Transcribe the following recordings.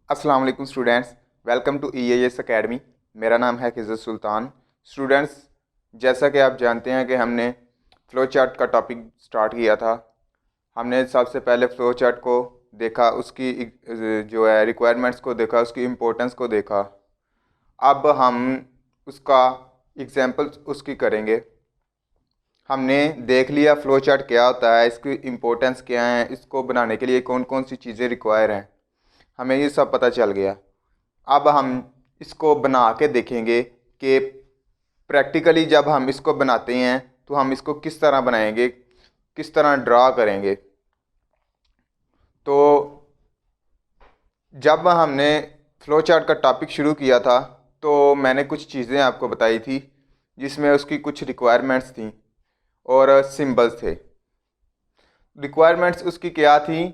अस्सलाम वालेकुम students, welcome to EIS academy. मेरा नाम है खिज़र सुल्तान। स्टूडेंट्स, जैसा कि आप जानते हैं कि हमने फ़्लो चार्ट का टॉपिक स्टार्ट किया था। हमने सबसे पहले फ़्लो चार्ट को देखा, उसकी जो है रिक्वायरमेंट्स को देखा, उसकी इम्पोर्टेंस को देखा। अब हम उसका एग्जांपल उसकी करेंगे। हमने देख लिया फ़्लो चार्ट क्या होता है, इसकी इम्पोर्टेंस क्या है, इसको बनाने के लिए कौन कौन सी चीज़ें रिक्वायर हैं, हमें ये सब पता चल गया। अब हम इसको बना के देखेंगे कि प्रैक्टिकली जब हम इसको बनाते हैं तो हम इसको किस तरह बनाएंगे, किस तरह ड्रा करेंगे। तो जब हमने फ़्लो चार्ट का टॉपिक शुरू किया था तो मैंने कुछ चीज़ें आपको बताई थी, जिसमें उसकी कुछ रिक्वायरमेंट्स थी और सिंबल्स थे। रिक्वायरमेंट्स उसकी क्या थी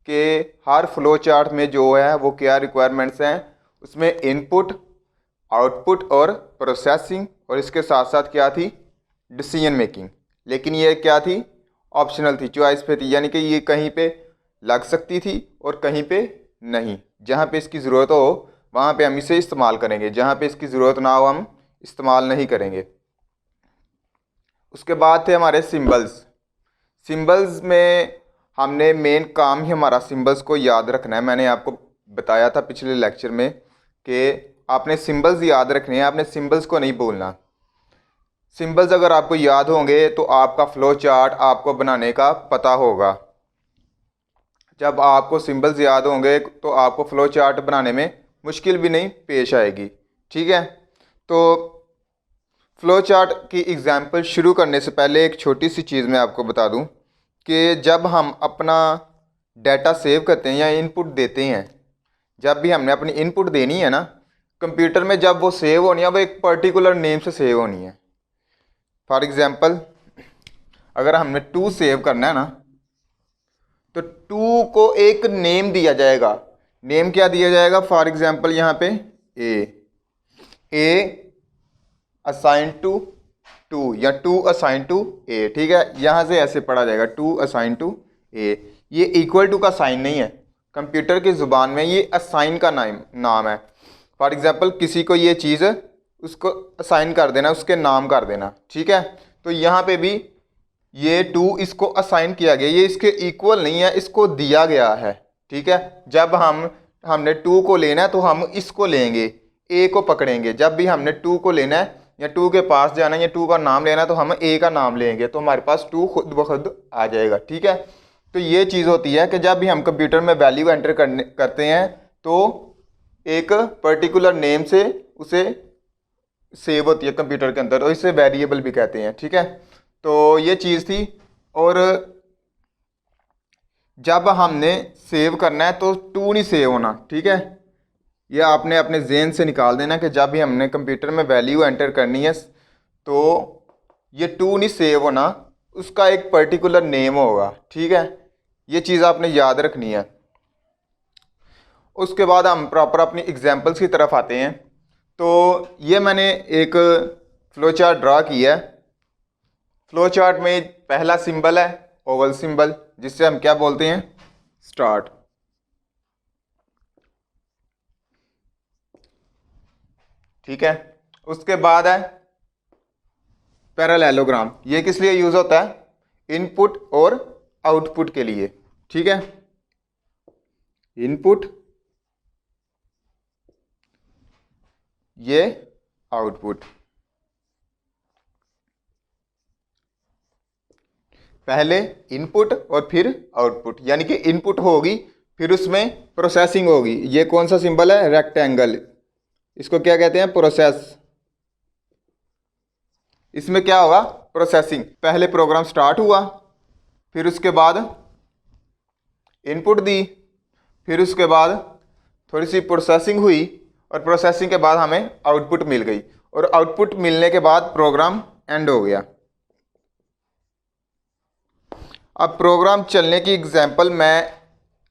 कि हर फ़्लो चार्ट में जो है वो क्या रिक्वायरमेंट्स हैं, उसमें इनपुट, आउटपुट और प्रोसेसिंग, और इसके साथ साथ क्या थी, डिसीजन मेकिंग। लेकिन ये क्या थी, ऑप्शनल थी, चॉइस पे थी, यानी कि ये कहीं पे लग सकती थी और कहीं पे नहीं। जहाँ पे इसकी ज़रूरत हो वहाँ पे हम इसे इस्तेमाल करेंगे, जहाँ पे इसकी ज़रूरत ना हो हम इस्तेमाल नहीं करेंगे। उसके बाद थे हमारे सिंबल्स। सिंबल्स में हमने मेन काम ही हमारा सिंबल्स को याद रखना है। मैंने आपको बताया था पिछले लेक्चर में कि आपने सिंबल्स याद रखने हैं, आपने सिंबल्स को नहीं भूलना। सिंबल्स अगर आपको याद होंगे तो आपका फ़्लो चार्ट आपको बनाने का पता होगा। जब आपको सिंबल्स याद होंगे तो आपको फ़्लो चार्ट बनाने में मुश्किल भी नहीं पेश आएगी। ठीक है, तो फ़्लो चार्ट की एग्जांपल शुरू करने से पहले एक छोटी सी चीज़ मैं आपको बता दूं कि जब हम अपना डाटा सेव करते हैं या इनपुट देते हैं, जब भी हमने अपनी इनपुट देनी है ना कंप्यूटर में, जब वो सेव होनी है वो एक पर्टिकुलर नेम से सेव होनी है। फॉर एग्ज़ाम्पल अगर हमने 2 सेव करना है ना, तो 2 को एक नेम दिया जाएगा। नेम क्या दिया जाएगा, फॉर एग्ज़ाम्पल यहाँ पे ए असाइन टू 2 या 2 असाइन टू ए। ठीक है, यहाँ से ऐसे पढ़ा जाएगा 2 असाइन टू ए। ये इक्वल टू का साइन नहीं है, कंप्यूटर की ज़ुबान में ये असाइन का नाम है। फॉर एग्ज़ाम्पल किसी को ये चीज़ उसको असाइन कर देना, उसके नाम कर देना। ठीक है, तो यहाँ पे भी ये 2 इसको असाइन किया गया, ये इसके इक्वल नहीं है, इसको दिया गया है। ठीक है, जब हमने 2 को लेना है तो हम इसको लेंगे, ए को पकड़ेंगे। जब भी हमने 2 को लेना है या 2 के पास जाना है या 2 का नाम लेना है तो हम ए का नाम लेंगे, तो हमारे पास 2 खुद ब खुद आ जाएगा। ठीक है, तो ये चीज़ होती है कि जब भी हम कंप्यूटर में वैल्यू एंटर करते हैं तो एक पर्टिकुलर नेम से उसे सेव होती है कंप्यूटर के अंदर, और इसे वेरिएबल भी कहते हैं। ठीक है, तो ये चीज़ थी। और जब हमने सेव करना है तो 2 नहीं सेव होना। ठीक है, यह आपने अपने ज़हन से निकाल देना कि जब भी हमने कंप्यूटर में वैल्यू एंटर करनी है तो ये 2 नहीं सेव होना, उसका एक पर्टिकुलर नेम होगा। ठीक है, ये चीज़ आपने याद रखनी है। उसके बाद हम प्रॉपर अपनी एग्जांपल्स की तरफ आते हैं। तो ये मैंने एक फ़्लो चार्ट ड्रा किया है। फ़्लो चार्ट में पहला सिंबल है ओवल सिंबल, जिससे हम क्या बोलते हैं, स्टार्ट। ठीक है, उसके बाद है पैरेललोग्राम। ये किस लिए यूज़ होता है, इनपुट और आउटपुट के लिए। ठीक है, इनपुट, ये आउटपुट। पहले इनपुट और फिर आउटपुट, यानी कि इनपुट होगी फिर उसमें प्रोसेसिंग होगी। ये कौन सा सिंबल है, रेक्टेंगल, इसको क्या कहते हैं, प्रोसेस। इसमें क्या होगा, प्रोसेसिंग। पहले प्रोग्राम स्टार्ट हुआ, फिर उसके बाद इनपुट दी, फिर उसके बाद थोड़ी सी प्रोसेसिंग हुई, और प्रोसेसिंग के बाद हमें आउटपुट मिल गई, और आउटपुट मिलने के बाद प्रोग्राम एंड हो गया। अब प्रोग्राम चलने की एग्जांपल मैं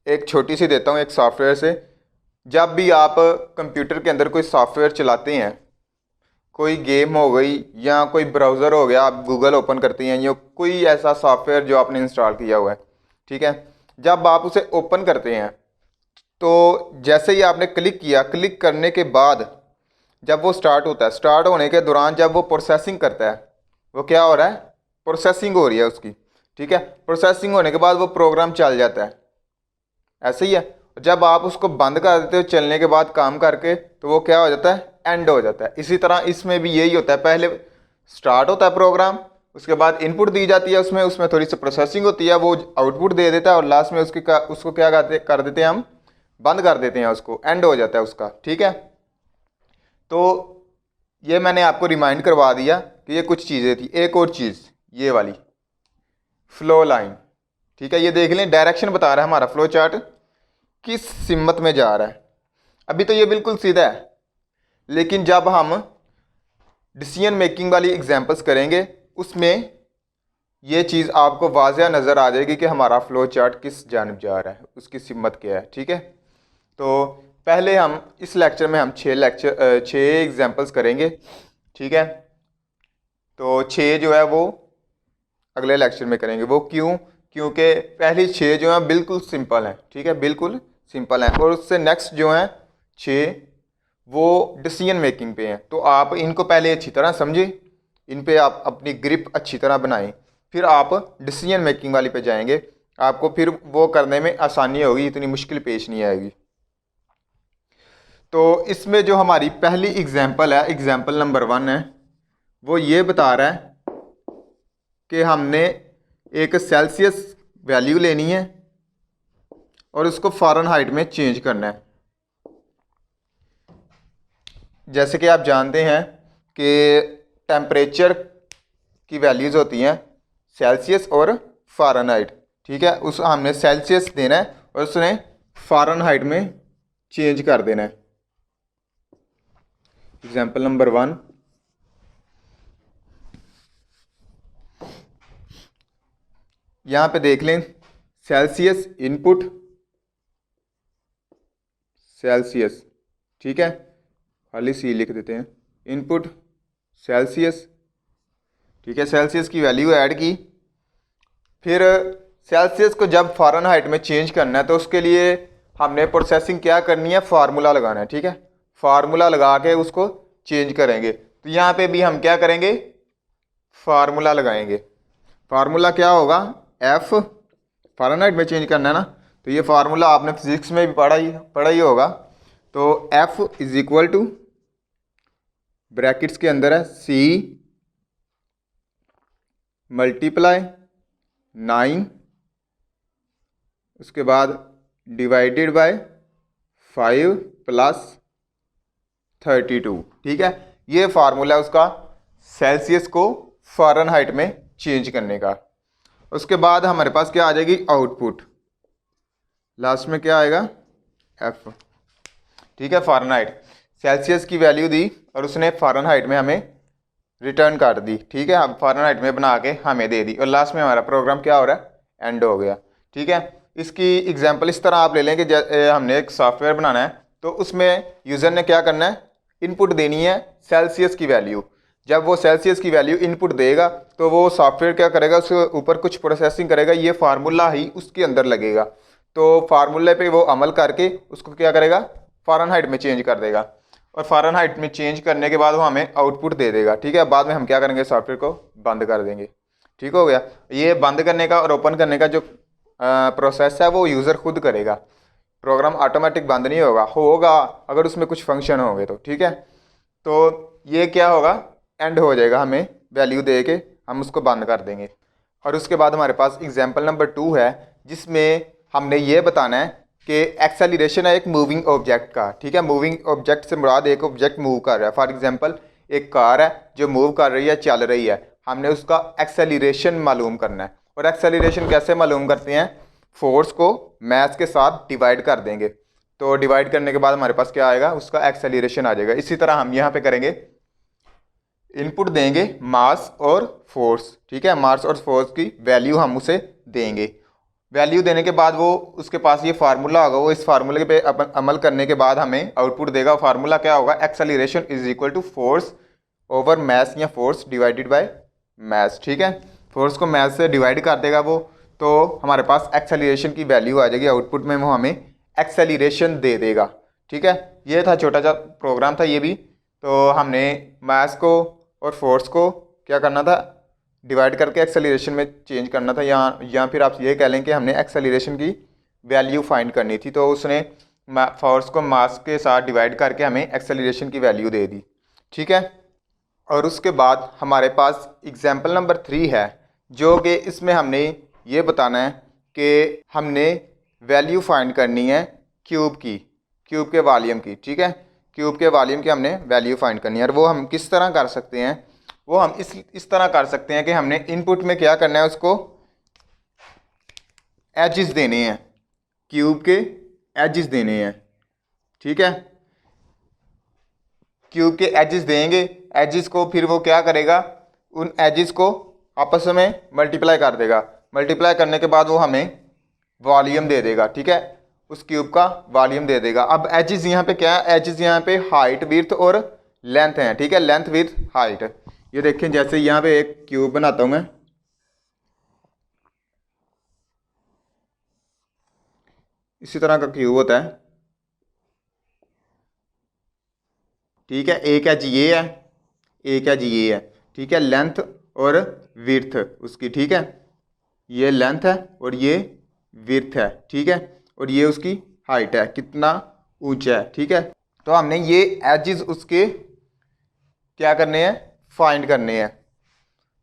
एक छोटी सी देता हूँ एक सॉफ्टवेयर से। जब भी आप कंप्यूटर के अंदर कोई सॉफ्टवेयर चलाते हैं, कोई गेम हो गई या कोई ब्राउज़र हो गया, आप गूगल ओपन करते हैं या कोई ऐसा सॉफ्टवेयर जो आपने इंस्टॉल किया हुआ है। ठीक है, जब आप उसे ओपन करते हैं तो जैसे ही आपने क्लिक किया, क्लिक करने के बाद जब वो स्टार्ट होता है, स्टार्ट होने के दौरान जब वो प्रोसेसिंग करता है, वो क्या हो रहा है, प्रोसेसिंग हो रही है उसकी, ठीक है। प्रोसेसिंग होने के बाद वो प्रोग्राम चल जाता है, ऐसे ही है। जब आप उसको बंद कर देते हो चलने के बाद काम करके, तो वो क्या हो जाता है, एंड हो जाता है। इसी तरह इसमें भी यही होता है, पहले स्टार्ट होता है प्रोग्राम, उसके बाद इनपुट दी जाती है, उसमें उसमें थोड़ी सी प्रोसेसिंग होती है, वो आउटपुट दे देता है, और लास्ट में उसको क्या कर देते हैं हम, बंद कर देते हैं, उसको एंड हो जाता है उसका, ठीक है। तो ये मैंने आपको रिमाइंड करवा दिया कि ये कुछ चीज़ें थी। एक और चीज़ ये वाली फ्लो लाइन, ठीक है, ये देख लें, डायरेक्शन बता रहा है हमारा फ्लो चार्ट किस सिमत में जा रहा है। अभी तो ये बिल्कुल सीधा है, लेकिन जब हम डिसीजन मेकिंग वाली एग्जांपल्स करेंगे उसमें ये चीज़ आपको वाज़ह नज़र आ जाएगी कि हमारा फ्लो चार्ट किस जानिब जा रहा है, उसकी सिमत क्या है, ठीक है। तो पहले हम इस लेक्चर में हम 6 एग्जांपल्स करेंगे, ठीक है। तो 6 जो है वो अगले लेक्चर में करेंगे। वो क्यों? क्योंकि पहली 6 जो हैं बिल्कुल सिंपल हैं, ठीक है, बिल्कुल सिंपल हैं, और उससे नेक्स्ट जो हैं 6 वो डिसीजन मेकिंग पे हैं। तो आप इनको पहले अच्छी तरह समझें, इन पे आप अपनी ग्रिप अच्छी तरह बनाएं, फिर आप डिसीजन मेकिंग वाली पे जाएंगे, आपको फिर वो करने में आसानी होगी, इतनी मुश्किल पेश नहीं आएगी। तो इसमें जो हमारी पहली एग्जांपल है, एग्जांपल नंबर 1 है, वो ये बता रहा है कि हमने एक सेल्सियस वैल्यू लेनी है और उसको फ़ारेनहाइट में चेंज करना है। जैसे कि आप जानते हैं कि टेम्परेचर की वैल्यूज़ होती हैं सेल्सियस और फ़ारेनहाइट, ठीक है। उस हमने सेल्सियस देना है और उसने फ़ारेनहाइट में चेंज कर देना है। एग्जाम्पल नंबर 1, यहाँ पे देख लें, सेल्सियस इनपुट, सेल्सियस, ठीक है, खाली सी लिख देते हैं, इनपुट सेल्सियस, ठीक है, सेल्सियस की वैल्यू ऐड की। फिर सेल्सियस को जब फ़ारेनहाइट में चेंज करना है तो उसके लिए हमने प्रोसेसिंग क्या करनी है, फार्मूला लगाना है, ठीक है। फार्मूला लगा के उसको चेंज करेंगे। तो यहाँ पे भी हम क्या करेंगे, फार्मूला लगाएंगे। फार्मूला क्या होगा, एफ, फ़ारेनहाइट में चेंज करना है ना, तो ये फार्मूला आपने फिजिक्स में भी पढ़ा ही होगा। तो f is equal to, brackets के अंदर है, सी मल्टीप्लाई 9, उसके बाद डिवाइडेड बाय 5 प्लस 32, ठीक है। ये फार्मूला है उसका सेल्सियस को फ़ारेनहाइट में चेंज करने का। उसके बाद हमारे पास क्या आ जाएगी, आउटपुट, लास्ट में क्या आएगा, एफ, ठीक है। फ़ारेनहाइट, सेल्सियस की वैल्यू दी और उसने फ़ारेनहाइट में हमें रिटर्न कर दी, ठीक है, अब फ़ारेनहाइट में बना के हमें दे दी, और लास्ट में हमारा प्रोग्राम क्या हो रहा है, एंड हो गया, ठीक है। इसकी एग्जांपल इस तरह आप ले लें कि हमने एक सॉफ्टवेयर बनाना है, तो उसमें यूज़र ने क्या करना है, इनपुट देनी है सेल्सियस की वैल्यू। जब वो सेल्सियस की वैल्यू इनपुट देगा तो वो सॉफ्टवेयर क्या करेगा, उसके ऊपर कुछ प्रोसेसिंग करेगा, ये फार्मूला ही उसके अंदर लगेगा। तो फार्मूले पे वो अमल करके उसको क्या करेगा, फ़ारेनहाइट में चेंज कर देगा, और फ़ारेनहाइट में चेंज करने के बाद वो हमें आउटपुट दे देगा, ठीक है। बाद में हम क्या करेंगे, सॉफ्टवेयर को बंद कर देंगे, ठीक हो गया। ये बंद करने का और ओपन करने का जो प्रोसेस है वो यूज़र खुद करेगा, प्रोग्राम ऑटोमेटिक बंद नहीं होगा अगर उसमें कुछ फंक्शन होंगे तो, ठीक है। तो ये क्या होगा, एंड हो जाएगा, हमें वैल्यू दे के हम उसको बंद कर देंगे। और उसके बाद हमारे पास एग्जाम्पल नंबर 2 है, जिसमें हमने ये बताना है कि एक्सेलरेशन है एक मूविंग ऑब्जेक्ट का, ठीक है। मूविंग ऑब्जेक्ट से मुराद एक ऑब्जेक्ट मूव कर रहा है। फॉर एग्जांपल एक कार है जो मूव कर रही है, चल रही है, हमने उसका एक्सेलरेशन मालूम करना है। और एक्सेलरेशन कैसे मालूम करते हैं, फोर्स को मास के साथ डिवाइड कर देंगे, तो डिवाइड करने के बाद हमारे पास क्या आएगा, उसका एक्सेलरेशन आ जाएगा। इसी तरह हम यहाँ पे करेंगे, इनपुट देंगे मास और फोर्स, ठीक है, मास और फोर्स की वैल्यू हम उसे देंगे। वैल्यू देने के बाद वो उसके पास ये फार्मूला होगा, वो इस फार्मूले पे अमल करने के बाद हमें आउटपुट देगा। फार्मूला क्या होगा, acceleration is equal to force over mass, या फोर्स डिवाइडेड बाय मास, ठीक है। फोर्स को मास से डिवाइड कर देगा वो, तो हमारे पास एक्सेलरेशन की वैल्यू आ जाएगी, आउटपुट में वो हमें एक्सेलरेशन दे देगा। ठीक है, ये था छोटा सा प्रोग्राम था ये भी। तो हमने मास को और फोर्स को क्या करना था, डिवाइड करके एक्सेलरेशन में चेंज करना था, या फिर आप ये कह लें कि हमने एक्सेलरेशन की वैल्यू फाइंड करनी थी। तो उसने फोर्स को मास के साथ डिवाइड करके हमें एक्सेलरेशन की वैल्यू दे दी। ठीक है, और उसके बाद हमारे पास एग्जाम्पल नंबर 3 है, जो कि इसमें हमने ये बताना है कि हमने वैल्यू फाइंड करनी है क्यूब की, क्यूब के वॉल्यूम की। ठीक है, क्यूब के वॉल्यूम की हमने वैल्यू फाइंड करनी है। और वो हम किस तरह कर सकते हैं, वो हम इस तरह कर सकते हैं कि हमने इनपुट में क्या करना है, उसको एजेस देने हैं, क्यूब के एजेस देने हैं। ठीक है, क्यूब के एजेस देंगे, एजेस को फिर वो क्या करेगा, उन एजेस को आपस में मल्टीप्लाई कर देगा। मल्टीप्लाई करने के बाद वो हमें वॉल्यूम दे देगा। ठीक है, उस क्यूब का वॉल्यूम दे देगा। अब एजेस यहाँ पे क्या है, एजेस यहाँ पे हाइट, विड्थ और लेंथ है। ठीक है, लेंथ विड्थ हाइट। ये देखें, जैसे यहाँ पे एक क्यूब बनाता हूँ मैं, इसी तरह का क्यूब होता है। ठीक है, एक एज ये है, एक एज ये है। ठीक है, लेंथ और विड्थ उसकी। ठीक है, ये लेंथ है और ये विड्थ है। ठीक है, और ये उसकी हाइट है, कितना ऊंचा है। ठीक है, तो हमने ये एजेस उसके क्या करने हैं, फाइंड करने हैं।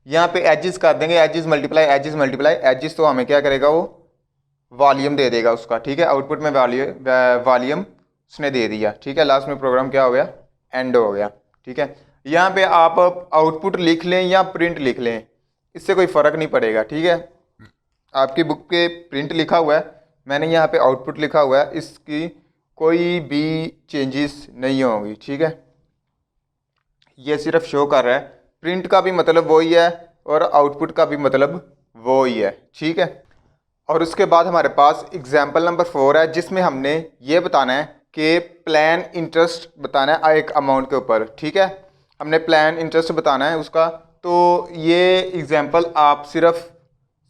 यहाँ पे एजेस कर देंगे, एजेस मल्टीप्लाई एजेस मल्टीप्लाई एजेस, तो हमें क्या करेगा, वो वॉल्यूम दे देगा उसका। ठीक है, आउटपुट में वॉल्यूम उसने दे दिया। ठीक है, लास्ट में प्रोग्राम क्या हो गया, एंड हो गया। ठीक है, यहाँ पे आप आउटपुट लिख लें या प्रिंट लिख लें, इससे कोई फ़र्क नहीं पड़ेगा। ठीक है, आपकी बुक पे प्रिंट लिखा हुआ है, मैंने यहाँ पे आउटपुट लिखा हुआ है, इसकी कोई भी चेंजेस नहीं होंगी। ठीक है, ये सिर्फ शो कर रहा है, प्रिंट का भी मतलब वही है और आउटपुट का भी मतलब वो ही है। ठीक है, और उसके बाद हमारे पास एग्जाम्पल नंबर 4 है, जिसमें हमने ये बताना है कि प्लान इंटरेस्ट बताना है एक अमाउंट के ऊपर। ठीक है, हमने प्लान इंटरेस्ट बताना है उसका। तो ये एग्जाम्पल आप सिर्फ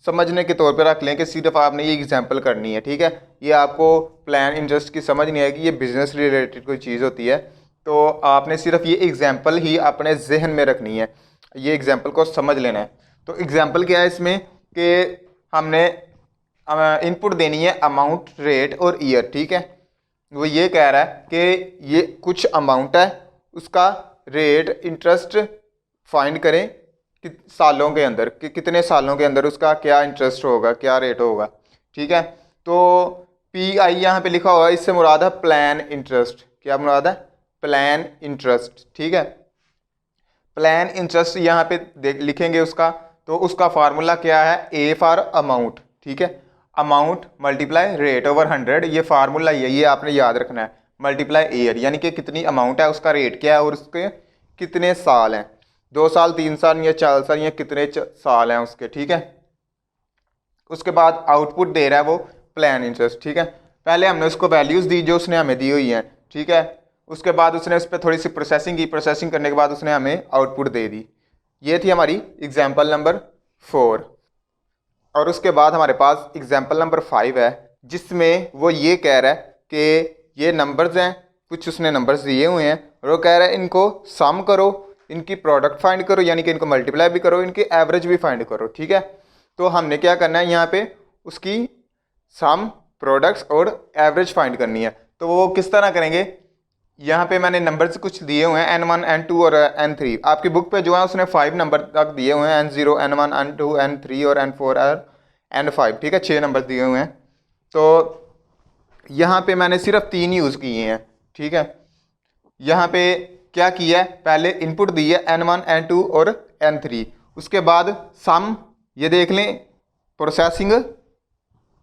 समझने के तौर पे रख लें कि सिर्फ आपने ये एग्जाम्पल करनी है। ठीक है, ये आपको प्लान इंटरेस्ट की समझ नहीं आएगी, ये बिजनेस रिलेटेड कोई चीज़ होती है। तो आपने सिर्फ ये एग्जाम्पल ही अपने जहन में रखनी है, ये एग्जाम्पल को समझ लेना है। तो एग्जाम्पल क्या है इसमें कि हमने इनपुट देनी है अमाउंट, रेट और ईयर। ठीक है, वो ये कह रहा है कि ये कुछ अमाउंट है, उसका रेट इंटरेस्ट फाइंड करें कि सालों के अंदर, कि कितने सालों के अंदर उसका क्या इंटरेस्ट होगा, क्या रेट होगा। ठीक है, तो पी आई यहाँ पे लिखा हुआ है, इससे मुराद है प्लान इंटरेस्ट। क्या मुराद है, प्लान इंटरेस्ट। ठीक है, प्लान इंटरेस्ट यहाँ पे लिखेंगे उसका, तो उसका फार्मूला क्या है, ए फॉर अमाउंट। ठीक है, अमाउंट मल्टीप्लाई रेट ओवर 100, ये फार्मूला ये आपने याद रखना है। मल्टीप्लाई ईयर, यानी कि कितनी अमाउंट है, उसका रेट क्या है और उसके कितने साल हैं, 2 साल, 3 साल या 4 साल, या कितने साल हैं उसके। ठीक है, उसके बाद आउटपुट दे रहा है वो प्लान इंटरेस्ट। ठीक है, पहले हमने उसको वैल्यूज़ दी जो उसने हमें दी हुई हैं। ठीक है, उसके बाद उसने उस पर थोड़ी सी प्रोसेसिंग की, प्रोसेसिंग करने के बाद उसने हमें आउटपुट दे दी। ये थी हमारी एग्जाम्पल नंबर 4। और उसके बाद हमारे पास एग्जाम्पल नंबर 5 है, जिसमें वो ये कह रहा है कि ये नंबर्स हैं, कुछ उसने नंबर्स दिए हुए हैं और वो कह रहा है इनको सम करो, इनकी प्रोडक्ट फाइंड करो, यानी कि इनको मल्टीप्लाई भी करो, इनकी एवरेज भी फाइंड करो। ठीक है, तो हमने क्या करना है, यहाँ पे उसकी सम, प्रोडक्ट्स और एवरेज फाइंड करनी है। तो वो किस तरह करेंगे, यहाँ पे मैंने नंबर्स कुछ दिए हुए हैं, N1 N2 और N3। आपकी बुक पे जो है उसने 5 नंबर तक दिए हुए हैं, N0 N1 N2 N3 और N4 और N5। ठीक है, 6 नंबर दिए हुए हैं। तो यहाँ पे मैंने सिर्फ 3 यूज़ किए हैं। ठीक है, यहाँ पे क्या किया है, पहले इनपुट दी है N1 N2 और N3, उसके बाद सम, ये देख लें प्रोसेसिंग,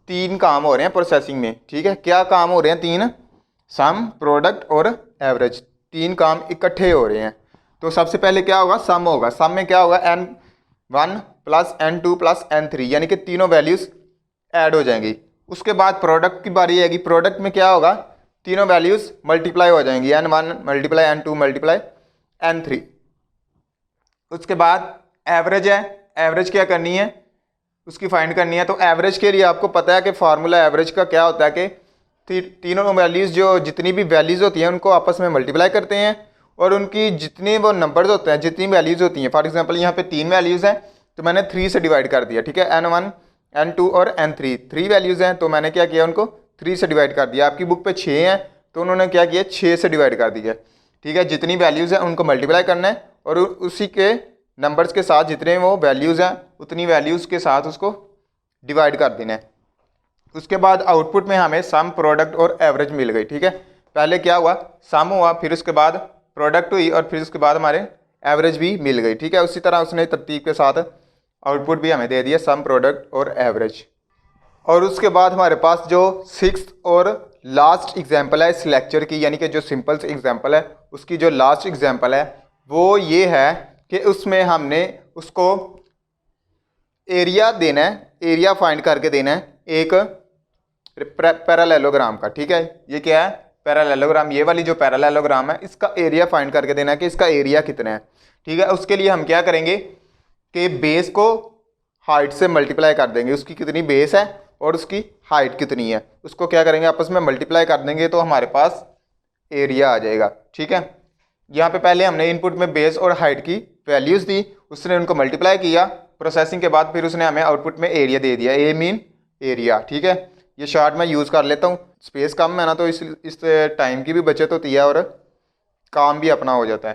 3 काम हो रहे हैं प्रोसेसिंग में। ठीक है, क्या काम हो रहे हैं, 3, सम, प्रोडक्ट और एवरेज, 3 काम इकट्ठे हो रहे हैं। तो सबसे पहले क्या होगा, सम होगा। सम में क्या होगा, N1 plus N2 plus N3, यानी कि तीनों वैल्यूज़ ऐड हो जाएंगी। उसके बाद प्रोडक्ट की बारी आएगी, प्रोडक्ट में क्या होगा, तीनों वैल्यूज़ मल्टीप्लाई हो जाएंगी, N1 multiply N2 multiply N3। उसके बाद एवरेज है, एवरेज क्या करनी है, उसकी फाइंड करनी है। तो एवरेज के लिए आपको पता है कि फार्मूला एवरेज का क्या होता है कि तीनों वैल्यूज़ जो जितनी भी वैल्यूज़ होती हैं उनको आपस में मल्टीप्लाई करते हैं और उनकी जितने वो नंबर्स होते हैं, जितनी वैल्यूज़ होती हैं, फॉर एग्जांपल यहाँ पे 3 वैल्यूज़ हैं तो मैंने 3 से डिवाइड कर दिया, ठीक है। n1 n2 और n3 3 वैल्यूज़ हैं तो मैंने क्या किया, उनको 3 से डिवाइड कर दिया। आपकी बुक पे 6 हैं तो उन्होंने क्या किया, 6 से डिवाइड कर दिया, ठीक है। जितनी वैल्यूज़ हैं उनको मल्टीप्लाई करना है और उसी के नंबर्स के साथ जितने वो वैल्यूज़ हैं उतनी वैल्यूज़ के साथ उसको डिवाइड कर देना है। उसके बाद आउटपुट में हमें सम, प्रोडक्ट और एवरेज मिल गई, ठीक है। पहले क्या हुआ, सम हुआ, फिर उसके बाद प्रोडक्ट हुई और फिर उसके बाद हमारे एवरेज भी मिल गई, ठीक है। उसी तरह उसने तरतीब के साथ आउटपुट भी हमें दे दिया, सम, प्रोडक्ट और एवरेज। और उसके बाद हमारे पास जो 6th और लास्ट एग्जाम्पल है इस लेक्चर की, यानी कि जो सिंपल एग्जाम्पल है उसकी जो लास्ट एग्जाम्पल है वो ये है कि उसमें हमने उसको एरिया देना है, एरिया फाइंड करके देना है एक पैरेललोग्राम का, ठीक है। ये क्या है, पैरेललोग्राम। ये वाली जो पैरेललोग्राम है इसका एरिया फाइंड करके देना है कि इसका एरिया कितना है, ठीक है। उसके लिए हम क्या करेंगे कि बेस को हाइट से मल्टीप्लाई कर देंगे, उसकी कितनी बेस है और उसकी हाइट कितनी है, उसको क्या करेंगे आपस में मल्टीप्लाई कर देंगे तो हमारे पास एरिया आ जाएगा, ठीक है। यहाँ पे पहले हमने इनपुट में बेस और हाइट की वैल्यूज़ दी, उसने उनको मल्टीप्लाई किया प्रोसेसिंग के बाद, फिर उसने हमें आउटपुट में एरिया दे दिया, ए मीन एरिया, ठीक है। ये शार्ट मैं यूज़ कर लेता हूँ, स्पेस कम है ना तो इस टाइम की भी बचत होती है और काम भी अपना हो जाता है।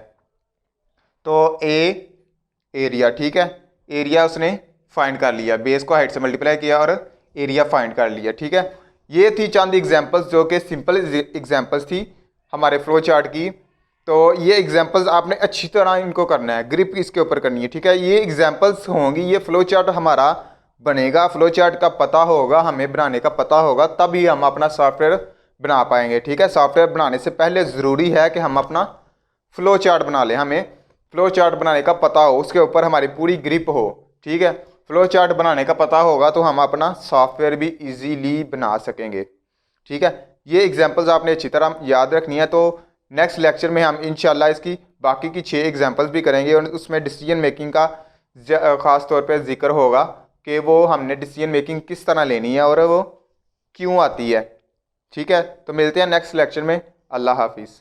तो एरिया, ठीक है। एरिया उसने फाइंड कर लिया, बेस को हाइट से मल्टीप्लाई किया और एरिया फाइंड कर लिया, ठीक है। ये थी चंद एग्जांपल्स जो कि सिंपल एग्जांपल्स थी हमारे फ्लो चार्ट की। तो ये एग्जांपल्स आपने अच्छी तरह इनको करना है, ग्रिप इसके ऊपर करनी है, ठीक है। ये एग्जांपल्स होंगी, ये फ्लो चार्ट हमारा बनेगा, फ्लो चार्ट का पता होगा, हमें बनाने का पता होगा, तभी हम अपना सॉफ्टवेयर बना पाएंगे, ठीक है। सॉफ्टवेयर बनाने से पहले ज़रूरी है कि हम अपना फ्लो चार्ट बना लें, हमें फ्लो चार्ट बनाने का पता हो, उसके ऊपर हमारी पूरी ग्रिप हो, ठीक है। फ्लो चार्ट बनाने का पता होगा तो हम अपना सॉफ्टवेयर भी इजीली बना सकेंगे, ठीक है। ये एग्जांपल्स आपने अच्छी तरह याद रखनी है। तो नेक्स्ट लेक्चर में हम इंशाल्लाह इसकी बाकी की 6 एग्जांपल्स भी करेंगे और उसमें डिसीजन मेकिंग का ख़ास तौर पे जिक्र होगा कि वो हमने डिसीजन मेकिंग किस तरह लेनी है और वो क्यों आती है, ठीक है। तो मिलते हैं नेक्स्ट लेक्चर में। अल्लाह हाफिज़।